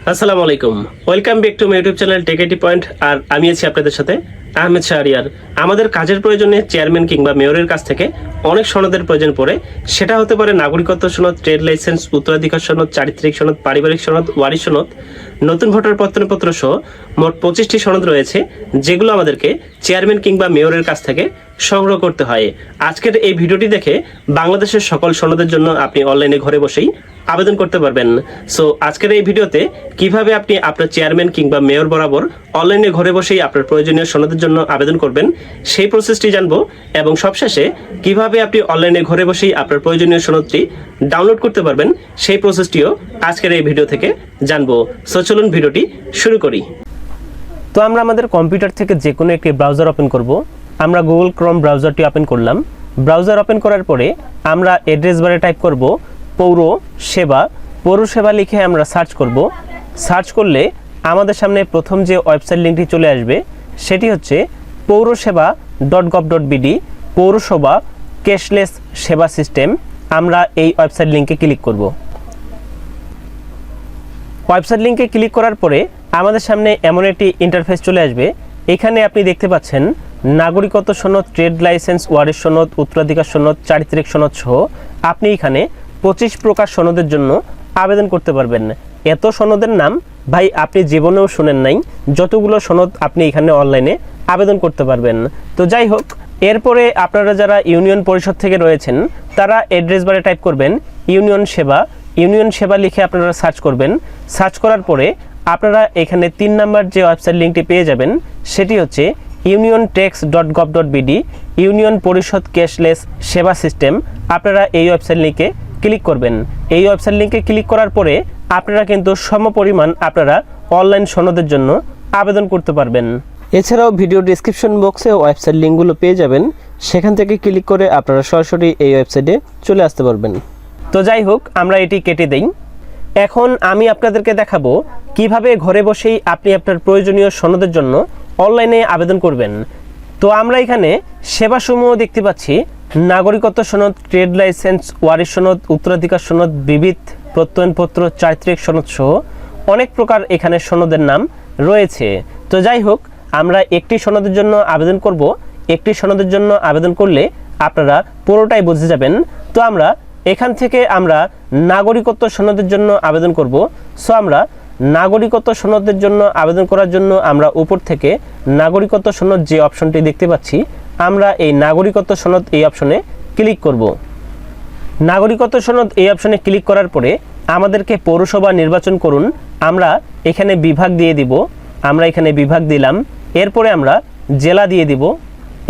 আসসালামু আলাইকুম, welcome back to my YouTube channel tech IT point. আর আমি আছি আপনাদের সাথে আহমেদ শাহরিয়ার। আমাদের কাজের প্রয়োজনে চেয়ারম্যান কিংবা মেয়রের কাছ থেকে অনেক সনদের প্রয়োজন পড়ে। সেটা হতে পারে নাগরিকত্ব সনদ, ট্রেড লাইসেন্স, উত্তরাধিকার সনদ, চারিত্রিক সনদ, পারিবারিক সনদ, ওয়ারিশ সনদ, নতুন ভোটার প্রত্যয়নপত্র সহ মোট 25টি সনদ রয়েছে, যেগুলো আমাদেরকে চেয়ারম্যান কিংবা মেয়রের কাছ থেকে সংগ্রহ করতে হয়। আজকের এই ভিডিওটি দেখে বাংলাদেশের সকল সনদের জন্য আপনি অনলাইনে ঘরে বসেই আবেদন করতে পারবেন। সো আজকের এই ভিডিওতে কিভাবে আপনি আপনার চেয়ারম্যান কিংবা মেয়র বরাবর অনলাইনে ঘরে বসেই আপনার প্রয়োজনীয় সনদের জন্য আবেদন করবেন সেই প্রসেসটি জানবো, এবং সবশেষে কিভাবে আপনি অনলাইনে ঘরে বসেই আপনার প্রয়োজনীয় সনদটি ডাউনলোড করতে পারবেন সেই প্রসেসটিও আজকের এই ভিডিও থেকে জানবো। সো চলুন ভিডিওটি শুরু করি। তো আমরা আমাদের কম্পিউটার থেকে যে কোনো একটি ব্রাউজার ওপেন করব। আমরা গুগল ক্রোম ব্রাউজারটি ওপেন করলাম। ব্রাউজার ওপেন করার পরে আমরা অ্যাড্রেস বারে টাইপ করব পৌরসেবা লিখে আমরা সার্চ করব। সার্চ করলে আমাদের সামনে প্রথম যে ওয়েবসাইট লিঙ্কটি চলে আসবে সেটি হচ্ছে পৌরসেবা.gov.bd, পৌরসভা ক্যাশলেস সেবা সিস্টেম। আমরা এই ওয়েবসাইট লিঙ্কে ক্লিক করব। ওয়েবসাইট লিঙ্কে ক্লিক করার পরে আমাদের সামনে এমন একটি ইন্টারফেস চলে আসবে। এখানে আপনি দেখতে পাচ্ছেন নাগরিকত্ব সনদ, ট্রেড লাইসেন্স, ওয়ারিশ সনদ, উত্তরাধিকার সনদ, চারিত্রিক সনদ সহ আপনি এখানে 25 প্রকার সনদের জন্য আবেদন করতে পারবেন। এত সনদের নাম ভাই আপনি জীবনেও শুনেন নাই, যতগুলো সনদ আপনি এখানে অনলাইনে আবেদন করতে পারবেন। তো যাই হোক, এরপরে আপনারা যারা ইউনিয়ন পরিষদ থেকে রয়েছেন তারা অ্যাড্রেস বারে টাইপ করবেন ইউনিয়ন সেবা লিখে আপনারা সার্চ করবেন। সার্চ করার পরে আপনারা এখানে 3 নাম্বার যে ওয়েবসাইট লিঙ্কটি পেয়ে যাবেন সেটি হচ্ছে uniontax.gov.bd, ইউনিয়ন পরিষদ ক্যাশলেস সেবা সিস্টেম। আপনারা এই ওয়েবসাইট লিঙ্কে ক্লিক করবেন। এই ওয়েবসাইট লিঙ্কে ক্লিক করার পরে আপনারা কিন্তু সমপরিমাণ আপনারা অনলাইন সনদের জন্য আবেদন করতে পারবেন। এছাড়াও ভিডিও ডেসক্রিপশন বক্সে ওয়েবসাইট লিঙ্কগুলো পেয়ে যাবেন, সেখান থেকে ক্লিক করে আপনারা সরাসরি এই ওয়েবসাইটে চলে আসতে পারবেন। তো যাই হোক, আমরা এটি কেটে দেই। এখন আমি আপনাদেরকে দেখাবো কিভাবে ঘরে বসেই আপনি আপনার প্রয়োজনীয় সনদের জন্য অনলাইনে আবেদন করবেন। তো আমরা এখানে সেবাসমূহ দেখতে পাচ্ছি নাগরিকত্ব সনদ, ট্রেড লাইসেন্স, ওয়ারিশ সনদ, উত্তরাধিকার সনদ, বিবিধ প্রত্যয়নপত্র, চারিত্রিক সনদ সহ অনেক প্রকার এখানে সনদের নাম রয়েছে। তো যাই হোক, আমরা একটি সনদের জন্য আবেদন করব। একটি সনদের জন্য আবেদন করলে আপনারা পুরোটাই বুঝে যাবেন। তো আমরা এখান থেকে আমরা নাগরিকত্ব সনদের জন্য আবেদন করব। সো আমরা নাগরিকত্ব সনদের জন্য আবেদন করার জন্য আমরা উপর থেকে নাগরিকত্ব সনদ যে অপশনটি দেখতে পাচ্ছি, আমরা এই নাগরিকত্ব সনদ এই অপশনে ক্লিক করব। নাগরিকত্ব সনদ এই অপশনে ক্লিক করার পরে আমাদেরকে পৌরসভা নির্বাচন করুন। আমরা এখানে বিভাগ দিয়ে দিব। আমরা এখানে বিভাগ দিলাম। এরপরে আমরা জেলা দিয়ে দিব।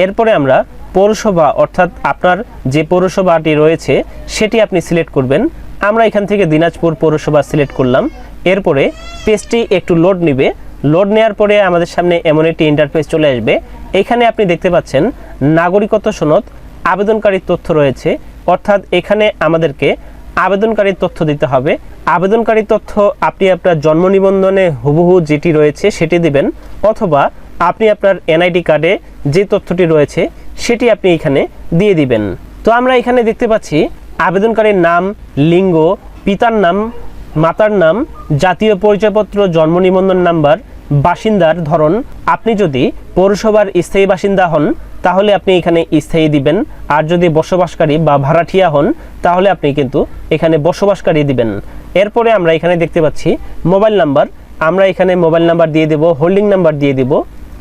এরপরে আমরা পৌরসভা অর্থাৎ আপনার যে পৌরসভাটি রয়েছে সেটি আপনি সিলেক্ট করবেন। আমরা এখান থেকে দিনাজপুর পৌরসভা সিলেক্ট করলাম। এরপরে পেজটি একটু লোড নেবে। লোড নেওয়ার পরে আমাদের সামনে এমন একটি ইন্টারফেস চলে আসবে। এখানে আপনি দেখতে পাচ্ছেন নাগরিকত্ব সনদ আবেদনকারীর তথ্য রয়েছে, অর্থাৎ এখানে আমাদেরকে আবেদনকারীর তথ্য দিতে হবে। আবেদনকারীর তথ্য আপনি আপনার জন্ম নিবন্ধনে হুবহু যেটি রয়েছে সেটি দিবেন, অথবা আপনি আপনার এনআইডি কার্ডে যে তথ্যটি রয়েছে সেটি আপনি এখানে দিয়ে দিবেন। তো আমরা এখানে দেখতে পাচ্ছি আবেদনকারীর নাম, লিঙ্গ, পিতার নাম, মাতার নাম, জাতীয় পরিচয়পত্র, জন্ম নিবন্ধন নাম্বার, বাসিন্দার ধরন। আপনি যদি পৌরসভার স্থায়ী বাসিন্দা হন তাহলে আপনি এখানে স্থায়ী দিবেন, আর যদি বসবাসকারী বা ভাড়াটিয়া হন তাহলে আপনি কিন্তু এখানে বসবাসকারী দিবেন। এরপরে আমরা এখানে দেখতে পাচ্ছি মোবাইল নাম্বার। আমরা এখানে মোবাইল নাম্বার দিয়ে দেব, হোল্ডিং নাম্বার দিয়ে দেব।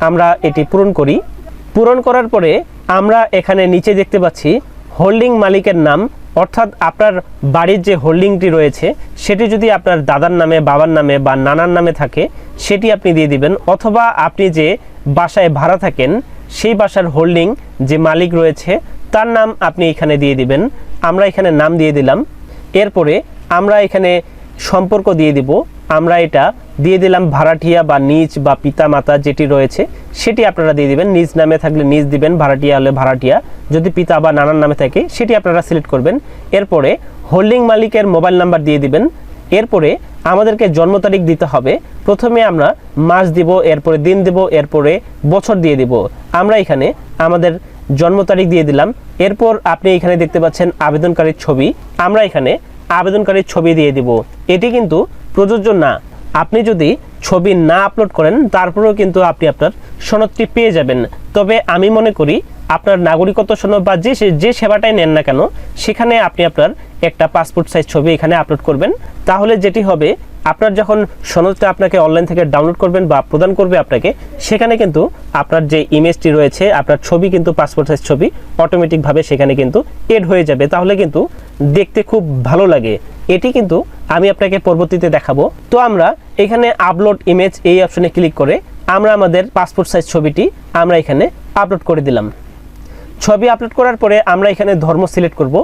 আমরা এটি পূরণ করি। পূরণ করার পরে আমরা এখানে নিচে দেখতে পাচ্ছি হোল্ডিং মালিকের নাম, অর্থাৎ আপনার বাড়ির যে হোল্ডিংটি রয়েছে সেটি যদি আপনার দাদার নামে, বাবার নামে বা নানার নামে থাকে সেটি আপনি দিয়ে দিবেন, অথবা আপনি যে বাসায় ভাড়া থাকেন সেই বাসার হোল্ডিং যে মালিক রয়েছে তার নাম আপনি এখানে দিয়ে দিবেন। আমরা এখানে নাম দিয়ে দিলাম। এরপরে আমরা এখানে সম্পর্ক দিয়ে দিব। আমরা এটা দিয়ে দিলাম ভাড়াটিয়া বা নিজ বা পিতা মাতা যেটি রয়েছে সেটি আপনারা দিয়ে দিবেন। নিজ নামে থাকলে নিজ দিবেন, ভাড়াটিয়া হলে ভাড়াটিয়া, যদি পিতা বা নানার নামে থাকে সেটি আপনারা সিলেক্ট করবেন। এরপরে হোল্ডিং মালিকের মোবাইল নাম্বার দিয়ে দিবেন। এরপরে আমাদেরকে জন্ম তারিখ দিতে হবে। প্রথমে আমরা মাস দিব, এরপরে দিন দেব, এরপরে বছর দিয়ে দিব। আমরা এখানে আমাদের জন্ম তারিখ দিয়ে দিলাম। এরপর আপনি এখানে দেখতে পাচ্ছেন আবেদনকারীর ছবি। আমরা এখানে আবেদনকারীর ছবি দিয়ে দিব। এটি কিন্তু প্রযোজ্য না, আপনি যদি ছবি না আপলোড করেন তারপরেও কিন্তু আপনি আপনার সনদটি পেয়ে যাবেন। তবে আমি মনে করি আপনার নাগরিকত্ব সনদ বা যে সেবাটাই নেন না কেন সেখানে আপনি আপনার একটা পাসপোর্ট সাইজ ছবি এখানে আপলোড করবেন। তাহলে যেটি হবে, আপনার যখন সনদটা আপনাকে অনলাইন থেকে ডাউনলোড করবেন বা প্রদান করবে আপনাকে, সেখানে কিন্তু আপনার যে ইমেজটি রয়েছে, আপনার ছবি কিন্তু পাসপোর্ট সাইজ ছবি অটোমেটিকভাবে সেখানে কিন্তু এড হয়ে যাবে। তাহলে কিন্তু দেখতে খুব ভালো লাগে। এটি কিন্তু আমি আপনাকে পরবর্তীতে দেখাবো। তো আমরা এখানে আপলোড ইমেজ এই অপশনে ক্লিক করে আমরা আমাদের পাসপোর্ট সাইজ ছবিটি আমরা এখানে আপলোড করে দিলাম। ছবি আপলোড করার পরে আমরা এখানে ধর্ম সিলেক্ট করব।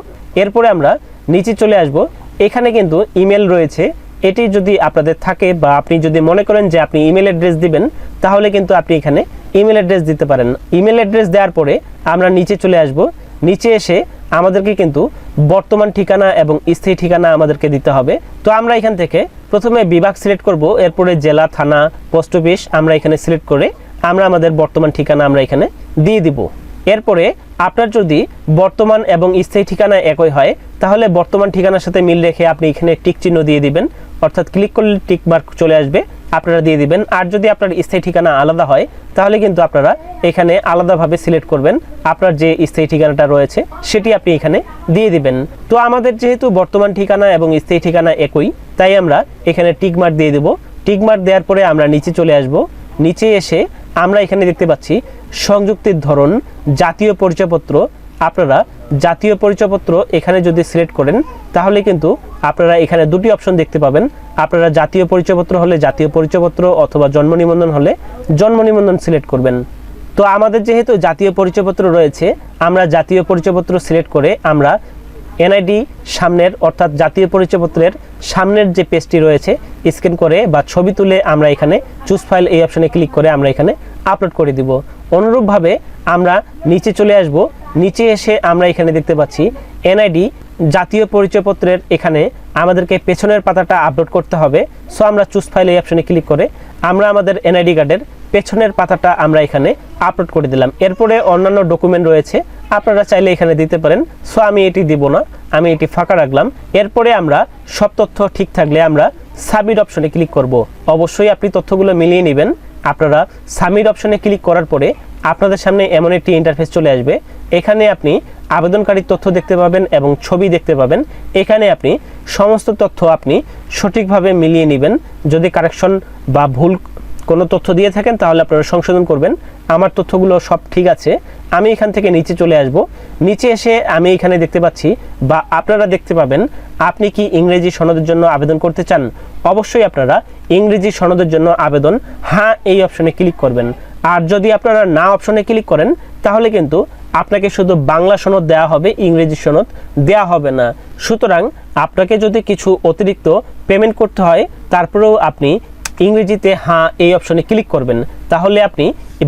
এরপরে আমরা নিচে চলে আসব। এখানে কিন্তু ইমেল রয়েছে, এটি যদি আপনাদের থাকে বা আপনি যদি মনে করেন যে আপনি ইমেল অ্যাড্রেস দিবেন, তাহলে কিন্তু আপনি এখানে ইমেল অ্যাড্রেস দিতে পারেন। ইমেল অ্যাড্রেস দেওয়ার পরে আমরা নিচে চলে আসব। নিচে এসে আমাদেরকে কিন্তু বর্তমান ঠিকানা এবং স্থায়ী ঠিকানা আমাদেরকে দিতে হবে। তো আমরা এখান থেকে প্রথমে বিভাগ সিলেক্ট করব, এরপরে জেলা, থানা, পোস্ট অফিস আমরা এখানে সিলেক্ট করে আমরা আমাদের বর্তমান ঠিকানা আমরা এখানে দিয়ে দিব। এরপরে আপনার যদি বর্তমান এবং স্থায়ী ঠিকানা একই হয়, তাহলে বর্তমান ঠিকানার সাথে মিল রেখে আপনি এখানে টিক চিহ্ন দিয়ে দিবেন, অর্থাৎ ক্লিক করলে টিক মার্ক চলে আসবে, আপনারা দিয়ে দিবেন। আর যদি আপনার স্থায়ী ঠিকানা আলাদা হয়, তাহলে কিন্তু আপনারা এখানে আলাদাভাবে সিলেক্ট করবেন, আপনার যে স্থায়ী ঠিকানাটা রয়েছে সেটি আপনি এখানে দিয়ে দিবেন। তো আমাদের যেহেতু বর্তমান ঠিকানা এবং স্থায়ী ঠিকানা একই, তাই আমরা এখানে টিক মার্ক দিয়ে দেব। টিক মার্ক দেওয়ার পরে আমরা নিচে চলে আসব। নিচে এসে আমরা এখানে দেখতে পাচ্ছি সংযুক্তির ধরন জাতীয় পরিচয়পত্র। আপনারা জাতীয় পরিচয়পত্র এখানে যদি সিলেক্ট করেন, তাহলে কিন্তু আপনারা এখানে দুটি অপশন দেখতে পাবেন। আপনারা জাতীয় পরিচয়পত্র হলে জাতীয় পরিচয়পত্র অথবা জন্ম নিবন্ধন হলে জন্ম নিবন্ধন সিলেক্ট করবেন। তো আমাদের যেহেতু জাতীয় পরিচয়পত্র রয়েছে, আমরা জাতীয় পরিচয়পত্র সিলেক্ট করে আমরা এনআইডি সামনের, অর্থাৎ জাতীয় পরিচয়পত্রের সামনের যে পেজটি রয়েছে স্ক্যান করে বা ছবি তুলে আমরা এখানে চুজ ফাইল এই অপশনে ক্লিক করে আমরা এখানে আপলোড করে দিব। অনুরূপভাবে আমরা নিচে চলে আসব। নিচে এসে আমরা এখানে দেখতে পাচ্ছি এনআইডি জাতীয় পরিচয়পত্রের এখানে আমাদেরকে পেছনের পাতাটা আপলোড করতে হবে। সো আমরা চুজ ফাইল এই অপশনে ক্লিক করে আমরা আমাদের এনআইডি কার্ডের পেছনের পাতাটা আমরা এখানে আপলোড করে দিলাম। এরপরে অন্যান্য ডকুমেন্ট রয়েছে, আপনারা চাইলে এখানে দিতে পারেন। সো আমি এটি দিব না, আমি এটি ফাঁকা রাখলাম। এরপরে আমরা সব তথ্য ঠিক থাকলে আমরা সাবমিট অপশনে ক্লিক করব। অবশ্যই আপনি তথ্যগুলো মিলিয়ে নেবেন। আপনারা সাবমিট অপশনে ক্লিক করার পরে আপনাদের সামনে এমন একটি ইন্টারফেস চলে আসবে। এখানে আপনি আবেদনকারীর তথ্য দেখতে পাবেন এবং ছবি দেখতে পাবেন। এখানে আপনি সমস্ত তথ্য আপনি সঠিকভাবে মিলিয়ে নেবেন। যদি কারেকশন বা ভুল কোনো তথ্য দিয়ে থাকেন তাহলে আপনারা সংশোধন করবেন। আমার তথ্যগুলো সব ঠিক আছে। আমি এখান থেকে নিচে চলে আসব। নিচে এসে আমি এখানে দেখতে পাচ্ছি বা আপনারা দেখতে পাবেন, আপনি কি ইংরেজি সনদের জন্য আবেদন করতে চান? অবশ্যই আপনারা ইংরেজি সনদের জন্য আবেদন হ্যাঁ এই অপশনে ক্লিক করবেন। আর যদি আপনারা না অপশনে ক্লিক করেন, তাহলে কিন্তু আপনাকে শুধু বাংলা সনদ দেওয়া হবে, ইংরেজি সনদ দেওয়া হবে না। সুতরাং আপনাকে যদি কিছু অতিরিক্ত পেমেন্ট করতে হয়, তারপরেও আপনি ইংরেজিতে হ্যাঁ এই অপশনে ক্লিক করবেন। তাহলে আপনি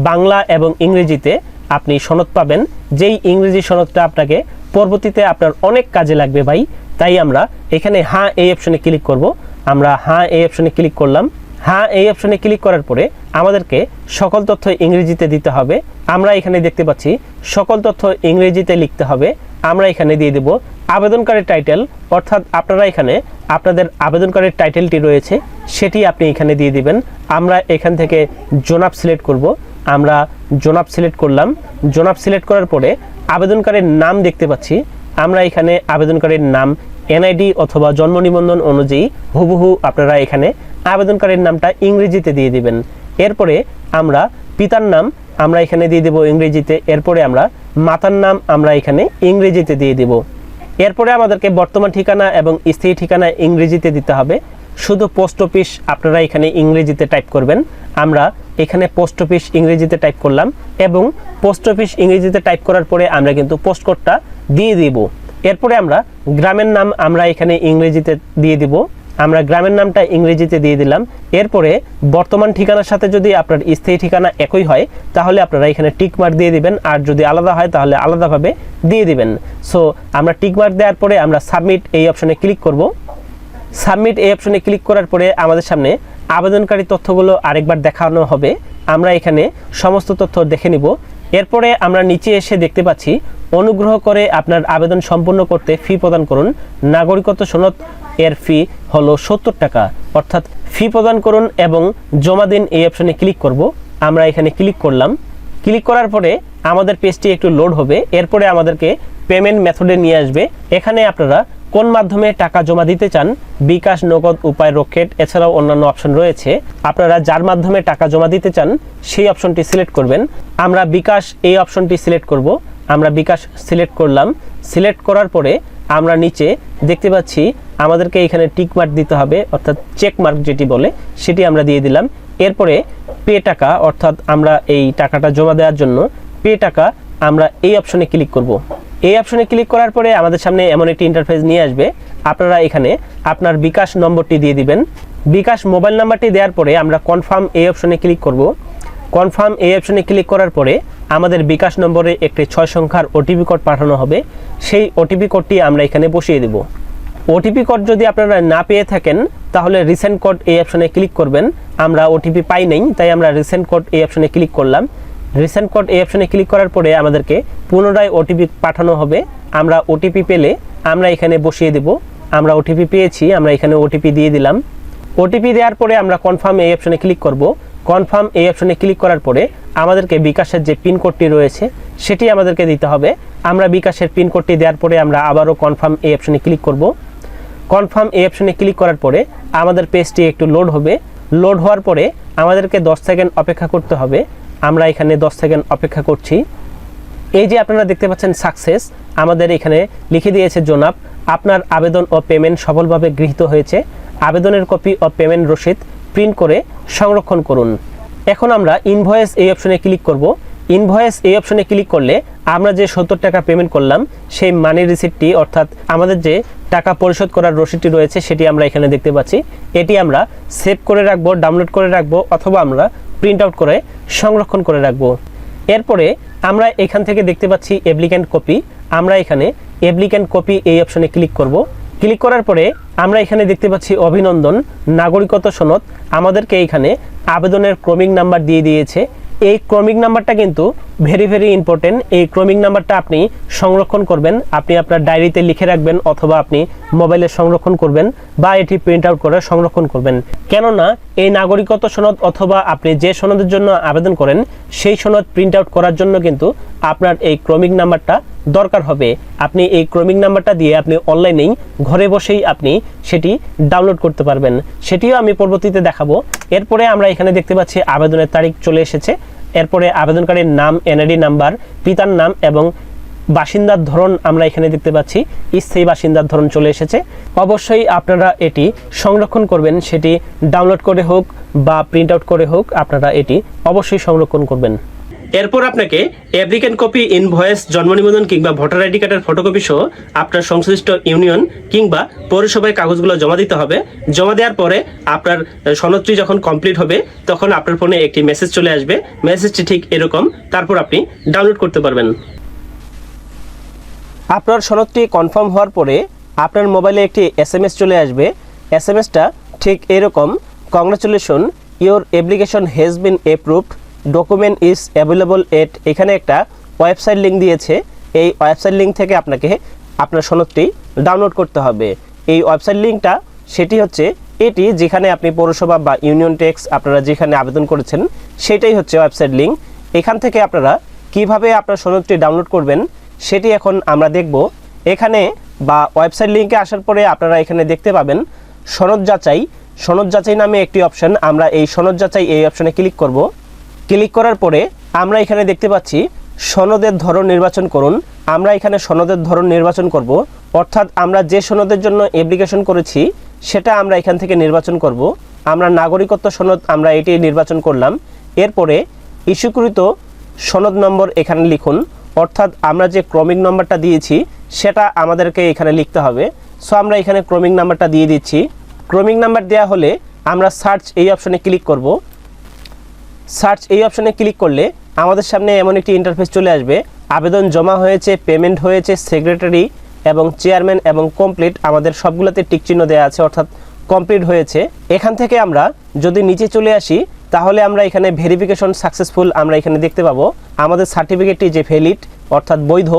বাংলা এবং ইংরেজিতে আপনি সনদ পাবেন, যেই ইংরেজি সনদটা আপনাকে পরবর্তীতে আপনার অনেক কাজে লাগবে ভাই। তাই আমরা এখানে হ্যাঁ এই অপশনে ক্লিক করব। আমরা হ্যাঁ এই অপশনে ক্লিক করলাম। হ্যাঁ এই অপশনে ক্লিক করার পরে আমাদেরকে সকল তথ্য ইংরেজিতে দিতে হবে। আমরা এখানে দেখতে পাচ্ছি সকল তথ্য ইংরেজিতে লিখতে হবে। আমরা এখানে দিয়ে দেব আবেদনকারীর টাইটেল, অর্থাৎ আপনারা এখানে আপনাদের আবেদনকারীর টাইটেলটি রয়েছে সেটি আপনি এখানে দিয়ে দিবেন। আমরা এখান থেকে জনাব সিলেক্ট করব। আমরা জনাব সিলেক্ট করলাম। জনাব সিলেক্ট করার পরে আবেদনকারীর নাম দেখতে পাচ্ছি। আমরা এখানে আবেদনকারীর নাম এনআইডি অথবা জন্ম নিবন্ধন অনুযায়ী হুবহু আপনারা এখানে আবেদনকারীর নামটা ইংরেজিতে দিয়ে দিবেন। এরপরে আমরা পিতার নাম আমরা এখানে দিয়ে দেব ইংরেজিতে। এরপরে আমরা মাতার নাম আমরা এখানে ইংরেজিতে দিয়ে দেব। এরপরে আমাদেরকে বর্তমান ঠিকানা এবং স্থায়ী ঠিকানা ইংরেজিতে দিতে হবে। শুধু পোস্ট অফিস আপনারা এখানে ইংরেজিতে টাইপ করবেন। আমরা এখানে পোস্ট অফিস ইংরেজিতে টাইপ করলাম এবং পোস্ট অফিস ইংরেজিতে টাইপ করার পরে আমরা কিন্তু পোস্ট কোডটা দিয়ে দিব। এরপরে আমরা গ্রামের নাম আমরা এখানে ইংরেজিতে দিয়ে দিব। আমরা গ্রামের নামটা ইংরেজিতে দিয়ে দিলাম। এরপরে বর্তমান ঠিকানার সাথে যদি আপনার স্থায়ী ঠিকানা একই হয়, তাহলে আপনারা এখানে টিক মার্ক দিয়ে দিবেন। আর যদি আলাদা হয় তাহলে আলাদাভাবে দিয়ে দিবেন। সো আমরা টিক মার্ক দেওয়ার পরে আমরা সাবমিট এই অপশনে ক্লিক করব। সাবমিট এই অপশনে ক্লিক করার পরে আমাদের সামনে আবেদনকারী তথ্যগুলো আরেকবার দেখানো হবে। আমরা এখানে সমস্ত তথ্য দেখে নিব। এরপরে আমরা নিচে এসে দেখতে পাচ্ছি অনুগ্রহ করে আপনার আবেদন সম্পূর্ণ করতে ফি প্রদান করুন। নাগরিকত্ব সনদ এর ফি হলো 70 টাকা, অর্থাৎ ফি প্রদান করুন এবং জমা দিন এই অপশনে ক্লিক করব। আমরা এখানে ক্লিক করলাম। ক্লিক করার পরে আমাদের পেজটি একটু লোড হবে। এরপরে আমাদেরকে পেমেন্ট মেথডে নিয়ে আসবে। এখানে আপনারা কোন মাধ্যমে টাকা জমা দিতে চান, বিকাশ, নগদ, উপায়, রকেট, এছাড়াও অন্যান্য অপশন রয়েছে। আপনারা যার মাধ্যমে টাকা জমা দিতে চান সেই অপশনটি সিলেক্ট করবেন। আমরা বিকাশ এই অপশনটি সিলেক্ট করব। আমরা বিকাশ সিলেক্ট করলাম। সিলেক্ট করার পরে আমরা নিচে দেখতে পাচ্ছি আমাদেরকে এখানে টিক মার্ক দিতে হবে, অর্থাৎ চেক মার্ক যেটি বলে সেটি আমরা দিয়ে দিলাম। এরপরে পে টাকা, অর্থাৎ আমরা এই টাকাটা জমা দেওয়ার জন্য পে টাকা আমরা এই অপশনে ক্লিক করব। এই অপশনে ক্লিক করার পরে আমাদের সামনে এমন একটি ইন্টারফেস নিয়ে আসবে। আপনারা এখানে আপনার বিকাশ নম্বরটি দিয়ে দিবেন। বিকাশ মোবাইল নাম্বারটি দেওয়ার পরে আমরা কনফার্ম এই অপশনে ক্লিক করব। কনফার্ম এই অপশনে ক্লিক করার পরে আমাদের বিকাশ নম্বরে একটি 6 সংখ্যার ওটিপি কোড পাঠানো হবে। সেই ওটিপি কোডটি আমরা এখানে বসিয়ে দেব। ওটিপি কোড যদি আপনারা না পেয়ে থাকেন তাহলে রিসেন্ট কোড এই অপশনে ক্লিক করবেন। আমরা ওটিপি পাই নাই, তাই আমরা রিসেন্ট কোড এই অপশনে ক্লিক করলাম। রিসেন্ট কোড এই অপশনে ক্লিক করার পরে আমাদেরকে পুনরায় ওটিপি পাঠানো হবে। আমরা ওটিপি পেলে আমরা এখানে বসিয়ে দেব। আমরা ওটিপি পেয়েছি, আমরা এখানে ওটিপি দিয়ে দিলাম। ওটিপি দেওয়ার পরে আমরা কনফার্ম এই অপশনে ক্লিক করব। কনফার্ম এই অপশনে ক্লিক করার পরে আমাদেরকে বিকাশের যে পিন কোডটি রয়েছে সেটি আমাদেরকে দিতে হবে। আমরা বিকাশের পিন কোডটি দেওয়ার পরে আমরা আবারও কনফার্ম এই অপশনে ক্লিক করব। কনফার্ম এই অপশনে ক্লিক করার পরে আমাদের পেজটি একটু লোড হবে। লোড হওয়ার পরে আমাদেরকে 10 সেকেন্ড অপেক্ষা করতে হবে। আমরা এখানে 10 সেকেন্ড অপেক্ষা করছি। এই যে আপনারা দেখতে পাচ্ছেন সাকসেস, আমাদের এখানে লিখে দিয়েছে জনাব, আপনার আবেদন ও পেমেন্ট সফলভাবে গৃহীত হয়েছে। আবেদনের কপি ও পেমেন্ট রসিদ প্রিন্ট করে সংরক্ষণ করুন। এখন আমরা ইনভয়েস এই অপশনে ক্লিক করব। ইনভয়েস এই অপশনে ক্লিক করলে আমরা যে 70 টাকা পেমেন্ট করলাম সেই মানি রিসিপ্টটি, অর্থাৎ আমাদের যে টাকা পরিশোধ করার রসিদটি রয়েছে সেটি আমরা এখানে দেখতে পাচ্ছি। এটি আমরা সেভ করে রাখবো, ডাউনলোড করে রাখবো, অথবা আমরা প্রিন্ট আউট করে সংরক্ষণ করে রাখবো। এরপরে আমরা এখান থেকে দেখতে পাচ্ছি অ্যাপ্লিক্যান্ট কপি। আমরা এখানে অ্যাপ্লিক্যান্ট কপি এই অপশনে ক্লিক করব। ক্লিক করার পরে আমরা এখানে দেখতে পাচ্ছি অভিনন্দন, নাগরিকত্ব সনদ। আমাদেরকে এখানে আবেদনের ক্রমিক নাম্বার দিয়ে দিয়েছে। এই ক্রমিক নাম্বারটা কিন্তু ভেরি ইম্পর্টেন্ট। এই ক্রমিক নাম্বারটা আপনি সংরক্ষণ করবেন, আপনি আপনার ডায়েরিতে লিখে রাখবেন, অথবা আপনি মোবাইলে সংরক্ষণ করবেন, বা এটি প্রিন্ট আউট করে সংরক্ষণ করবেন। কেননা এই নাগরিকত্ব সনদ অথবা আপনি যে সনদের জন্য আবেদন করেন সেই সনদ প্রিন্ট আউট করার জন্য কিন্তু আপনার এই ক্রমিক নাম্বারটা দরকার হবে। আপনি এই ক্রমিক নাম্বারটা দিয়ে আপনি অনলাইনেই ঘরে বসেই আপনি সেটি ডাউনলোড করতে পারবেন। সেটিও আমি পরবর্তীতে দেখাবো। এরপরে আমরা এখানে দেখতে পাচ্ছি আবেদনের তারিখ চলে এসেছে। এরপরে আবেদনকারীর নাম, এনআইডি নাম্বার, পিতার নাম এবং বাসিন্দার ধরন আমরা এখানে দেখতে পাচ্ছি স্থায়ী বাসিন্দার ধরন চলে এসেছে। অবশ্যই আপনারা এটি সংরক্ষণ করবেন, সেটি ডাউনলোড করে হোক বা প্রিন্ট আউট করে হোক, আপনারা এটি অবশ্যই সংরক্ষণ করবেন। এরপর আপনাকে অ্যাপ্লিক্যান্ট কপি, ইনভয়েস, জন্ম নিবন্ধন কিংবা ভোটার আইডি কার্ডের ফটোকপি সহ আপনার সংশ্লিষ্ট ইউনিয়ন কিংবা পৌরসভায় কাগজগুলো জমা দিতে হবে। জমা দেওয়ার পরে আপনার সনদটি যখন কমপ্লিট হবে তখন আপনার ফোনে একটি মেসেজ চলে আসবে। মেসেজটি ঠিক এরকম, তারপর আপনি ডাউনলোড করতে পারবেন। আপনার সনদটি কনফার্ম হওয়ার পরে আপনার মোবাইলে একটি SMS চলে আসবে। SMSটা ঠিক এরকম, congratulation, your application has been approved, document is available at. এখানে একটা ওয়েবসাইট লিঙ্ক দিয়েছে। এই ওয়েবসাইট লিঙ্ক থেকে আপনাকে আপনার সনদটি ডাউনলোড করতে হবে। এই ওয়েবসাইট লিঙ্কটা সেটি হচ্ছে এটি, যেখানে আপনি পৌরসভা বা ইউনিয়ন ট্যাক্স আপনারা যেখানে আবেদন করেছেন সেটাই হচ্ছে ওয়েবসাইট লিঙ্ক। এখান থেকে আপনারা কিভাবে আপনার সনদটি ডাউনলোড করবেন সেটি এখন আমরা দেখব। এখানে বা ওয়েবসাইট লিঙ্কে আসার পরে আপনারা এখানে দেখতে পাবেন সনদ যাচাই। সনদ যাচাই নামে একটি অপশন, আমরা এই সনদ যাচাই এই অপশনে ক্লিক করব। ক্লিক করার পরে আমরা এখানে দেখতে পাচ্ছি সনদের ধরন নির্বাচন করুন। আমরা এখানে সনদের ধরন নির্বাচন করব, অর্থাৎ আমরা যে সনদের জন্য অ্যাপ্লিকেশন করেছি সেটা আমরা এখান থেকে নির্বাচন করব। আমরা নাগরিকত্ব সনদ আমরা এটি নির্বাচন করলাম। এরপরে ইস্যুকৃত সনদ নম্বর এখানে লিখুন, অর্থাৎ আমরা যে ক্রমিক নম্বরটা দিয়েছি সেটা আমাদেরকে এখানে লিখতে হবে। সো আমরা এখানে ক্রমিক নাম্বারটা দিয়ে দিচ্ছি। ক্রমিক নাম্বার দেওয়া হলে আমরা সার্চ এই অপশনে ক্লিক করব। সার্চ এই অপশনে ক্লিক করলে আমাদের সামনে এমন একটি ইন্টারফেস চলে আসবে। আবেদন জমা হয়েছে, পেমেন্ট হয়েছে, সেক্রেটারি এবং চেয়ারম্যান এবং কমপ্লিট, আমাদের সবগুলোতে টিক চিহ্ন দেওয়া আছে, অর্থাৎ কমপ্লিট হয়েছে। এখান থেকে আমরা যদি নিচে চলে আসি তাহলে আমরা এখানে ভেরিফিকেশন সাকসেসফুল আমরা এখানে দেখতে পাবো। আমাদের সার্টিফিকেটটি যে ভ্যালিড অর্থাৎ বৈধ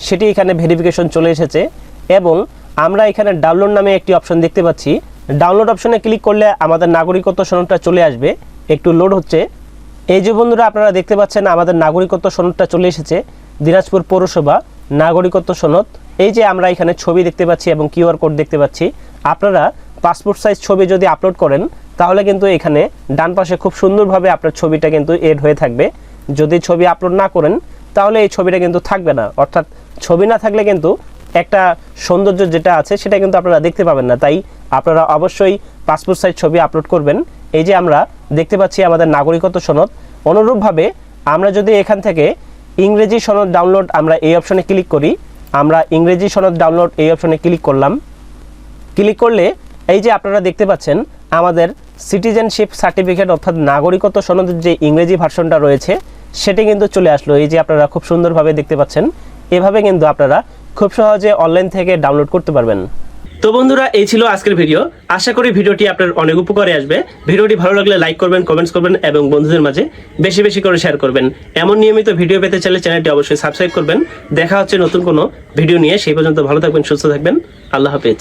সেটি এখানে ভেরিফিকেশন চলে এসেছে। এবং আমরা এখানে ডাউনলোড নামে একটি অপশন দেখতে পাচ্ছি। ডাউনলোড অপশনে ক্লিক করলে আমাদের নাগরিকত্ব সনদটা চলে আসবে। একটু লোড হচ্ছে। এই যে বন্ধুরা আপনারা দেখতে পাচ্ছেন আমাদের নাগরিকত্ব সনদটা চলে এসেছে। দিনাজপুর পৌরসভা নাগরিকত্ব সনদ। এই যে আমরা এখানে ছবি দেখতে পাচ্ছি এবং কিউআর কোড দেখতে পাচ্ছি। আপনারা পাসপোর্ট সাইজ ছবি যদি আপলোড করেন তাহলে কিন্তু এখানে ডান পাশে খুব সুন্দরভাবে আপনার ছবিটা কিন্তু এড হয়ে থাকবে। যদি ছবি আপলোড না করেন তাহলে এই ছবিটা কিন্তু থাকবে না। অর্থাৎ ছবি না থাকলে কিন্তু একটা সৌন্দর্য যেটা আছে সেটা কিন্তু আপনারা দেখতে পাবেন না। তাই আপনারা অবশ্যই পাসপোর্ট সাইজ ছবি আপলোড করবেন। এই যে আমরা দেখতে পাচ্ছি আমাদের নাগরিকত্ব সনদ। অনুরূপভাবে আমরা যদি এখান থেকে ইংরেজি সনদ ডাউনলোড আমরা এই অপশনে ক্লিক করি, আমরা ইংরেজি সনদ ডাউনলোড এই অপশনে ক্লিক করলাম। ক্লিক করলে এই যে আপনারা দেখতে পাচ্ছেন আমাদের সিটিজেনশিপ সার্টিফিকেট অর্থাৎ নাগরিকত্ব সনদের যে ইংরেজি ভার্সনটা রয়েছে সেটি কিন্তু চলে আসলো। এই যে আপনারা খুব সুন্দরভাবে দেখতে পাচ্ছেন। এভাবে কিন্তু আপনারা খুব সহজে অনলাইন থেকে ডাউনলোড করতে পারবেন। তো বন্ধুরা এই ছিল আজকের ভিডিও। আশা করি ভিডিওটি আপনার অনেক উপকারে আসবে। ভিডিওটি ভালো লাগলে লাইক করবেন, কমেন্টস করবেন এবং বন্ধুদের মাঝে বেশি বেশি করে শেয়ার করবেন। এমন নিয়মিত ভিডিও পেতে চাইলে চ্যানেলটি অবশ্যই সাবস্ক্রাইব করবেন। দেখা হচ্ছে নতুন কোনো ভিডিও নিয়ে। সেই পর্যন্ত ভালো থাকবেন, সুস্থ থাকবেন। আল্লাহ হাফেজ।